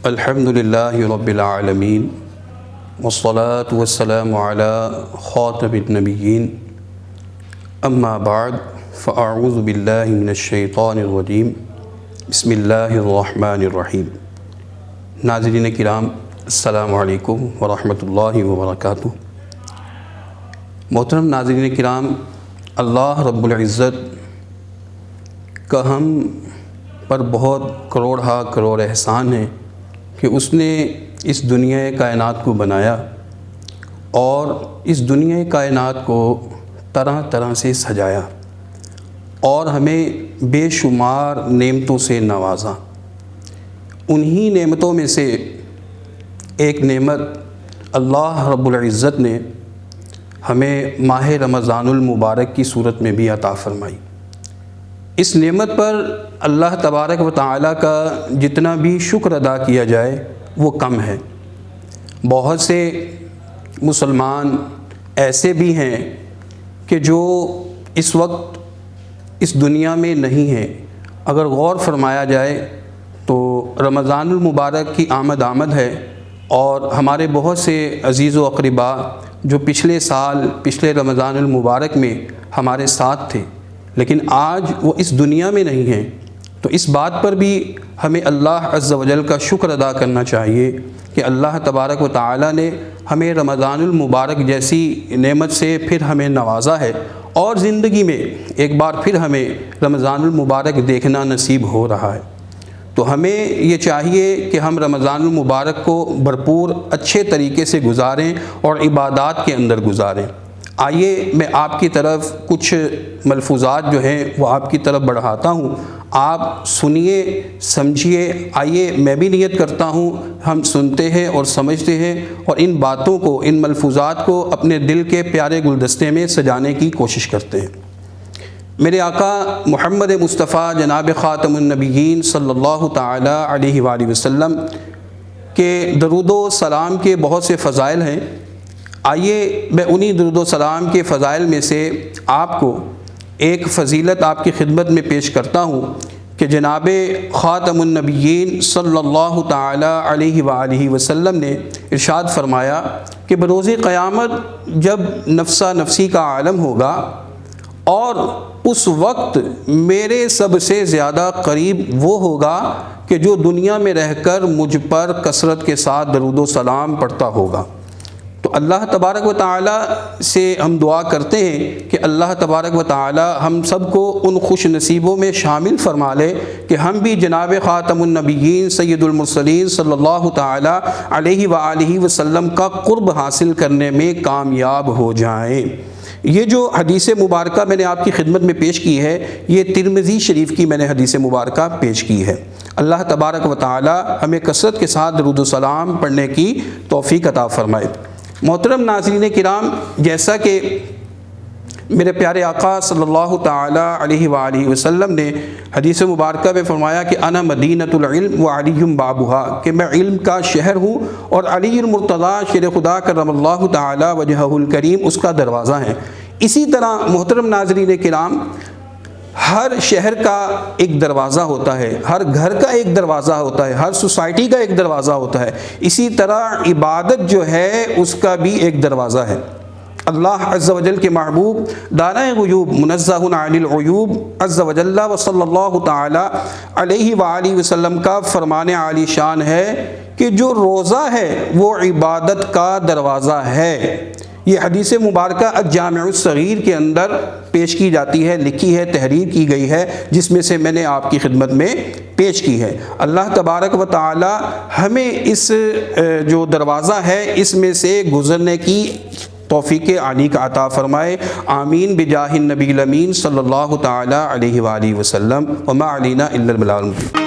الحمد للہ رب العالمین والصلاة والسلام علی خاتم النبیین اما بعد فاعوذ باللہ من الشیطان الرجیم بسم اللہ الرحمن الرحیم۔ ناظرین کرام، السلام علیکم ورحمۃ اللہ وبرکاتہ۔ محترم ناظرین کرام، اللہ رب العزت کا ہم پر بہت کروڑ احسان ہے کہ اس نے اس دنیا کائنات کو بنایا اور اس دنیا کائنات کو طرح طرح سے سجایا اور ہمیں بے شمار نعمتوں سے نوازا۔ انہی نعمتوں میں سے ایک نعمت اللہ رب العزت نے ہمیں ماہ رمضان المبارک کی صورت میں بھی عطا فرمائی۔ اس نعمت پر اللہ تبارک و تعالیٰ کا جتنا بھی شکر ادا کیا جائے وہ کم ہے۔ بہت سے مسلمان ایسے بھی ہیں کہ جو اس وقت اس دنیا میں نہیں ہیں۔ اگر غور فرمایا جائے تو رمضان المبارک کی آمد ہے اور ہمارے بہت سے عزیز و اقربا جو پچھلے رمضان المبارک میں ہمارے ساتھ تھے لیکن آج وہ اس دنیا میں نہیں ہیں، تو اس بات پر بھی ہمیں اللہ عز و جل کا شکر ادا کرنا چاہیے کہ اللہ تبارک و تعالیٰ نے ہمیں رمضان المبارک جیسی نعمت سے پھر ہمیں نوازا ہے اور زندگی میں ایک بار پھر ہمیں رمضان المبارک دیکھنا نصیب ہو رہا ہے۔ تو ہمیں یہ چاہیے کہ ہم رمضان المبارک کو بھرپور اچھے طریقے سے گزاریں اور عبادات کے اندر گزاریں۔ آئیے میں آپ کی طرف کچھ ملفوظات جو ہیں وہ آپ کی طرف بڑھاتا ہوں، آپ سنیے سمجھیے۔ آئیے میں بھی نیت کرتا ہوں ہم سنتے ہیں اور سمجھتے ہیں اور ان باتوں کو، ان ملفوظات کو اپنے دل کے پیارے گلدستے میں سجانے کی کوشش کرتے ہیں۔ میرے آقا محمد مصطفیٰ جناب خاتم النبیین صلی اللہ تعالیٰ علیہ وآلہ وسلم کے درود و سلام کے بہت سے فضائل ہیں۔ آئیے میں انہی درود و سلام کے فضائل میں سے آپ کو ایک فضیلت آپ کی خدمت میں پیش کرتا ہوں کہ جناب خاتم النبیین صلی اللہ تعالیٰ علیہ وآلہ وسلم نے ارشاد فرمایا کہ بروز قیامت جب نفسا نفسی کا عالم ہوگا اور اس وقت میرے سب سے زیادہ قریب وہ ہوگا کہ جو دنیا میں رہ کر مجھ پر کثرت کے ساتھ درود و سلام پڑھتا ہوگا۔ تو اللہ تبارک و تعالیٰ سے ہم دعا کرتے ہیں کہ اللہ تبارک و تعالیٰ ہم سب کو ان خوش نصیبوں میں شامل فرما لے کہ ہم بھی جناب خاتم النبیین سید المرسلین صلی اللہ تعالیٰ علیہ وآلہ وسلم کا قرب حاصل کرنے میں کامیاب ہو جائیں۔ یہ جو حدیث مبارکہ میں نے آپ کی خدمت میں پیش کی ہے، یہ ترمذی شریف کی میں نے حدیث مبارکہ پیش کی ہے۔ اللہ تبارک و تعالیٰ ہمیں کثرت کے ساتھ درود و سلام پڑھنے کی توفیق عطا فرمائے۔ محترم ناظرین کرام، جیسا کہ میرے پیارے آقا صلی اللہ تعالیٰ علیہ وآلہ وسلم نے حدیث مبارکہ میں فرمایا کہ انا مدینۃ العلم وعلی بابها، کہ میں علم کا شہر ہوں اور علی المرتضیٰ شیر خدا کرم اللہ تعالیٰ وجہہ الکریم اس کا دروازہ ہے۔ اسی طرح محترم ناظرین کرام، ہر شہر کا ایک دروازہ ہوتا ہے، ہر گھر کا ایک دروازہ ہوتا ہے، ہر سوسائٹی کا ایک دروازہ ہوتا ہے۔ اسی طرح عبادت جو ہے اس کا بھی ایک دروازہ ہے۔ اللہ عز و جل کے محبوب دانہ غیوب منزہ عن العیوب عز و جل و صلی اللہ تعالی علیہ وآلہ وسلم کا فرمان عالی شان ہے کہ جو روزہ ہے وہ عبادت کا دروازہ ہے۔ یہ حدیث مبارکہ الجامع الصغیر کے اندر پیش کی جاتی ہے، لکھی ہے، تحریر کی گئی ہے، جس میں سے میں نے آپ کی خدمت میں پیش کی ہے۔ اللہ تبارک و تعالی ہمیں اس جو دروازہ ہے اس میں سے گزرنے کی توفیق عالی کا عطا فرمائے۔ آمین بجاہ النبی الامین صلی اللہ تعالی علیہ وآلہ وسلم۔ وما علینا الا البلاغ المبین۔